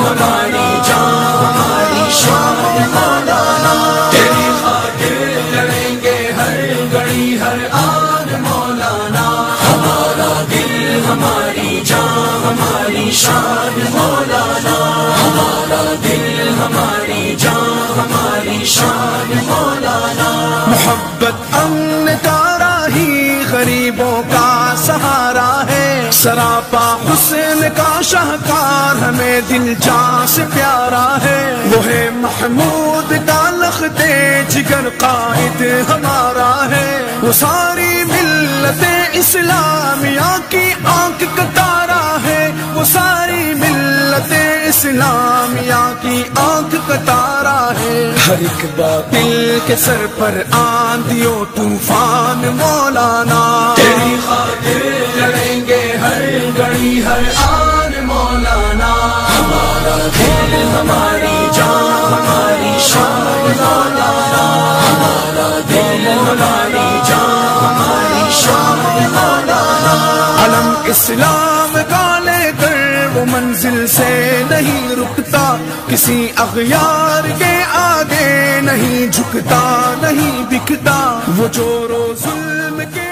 ہماری جان ہماری شان مولانا، تیری خاطر لڑیں گے ہر گھڑی ہر آن مولانا، ہمارا دل ہماری جان ہماری شان مولانا، ہمارا دل ہماری جان ہماری شان مولانا، محبت امن کا راہی غریبوں کا سہارا ہے، سراپا حسن کا شاہکار ہمیں دل جان سے پیارا ہے، وہ ہے محمود کا لخت جگر قائد ہمارا ہے، وہ ساری ملت اسلامیہ کی آنکھ کا تارا ہے، وہ ساری ملت اسلامیہ کی آنکھ کا تارا ہے، ہر ایک باطل کے سر پر آندھیوں طوفان مولانا، تیری خاطر لڑیں گے ہر گھڑی ہر آن مولانا، ہمارا دل ہماری جان ہماری شان مولانا، ہمارا دل ہماری جان ہماری شان مولانا، علم اسلام کا لے کر وہ منزل سے نہیں رکتا، کسی اغیار کے آگے نہیں جھکتا نہیں بکتا، وہ جو رو ظلم کے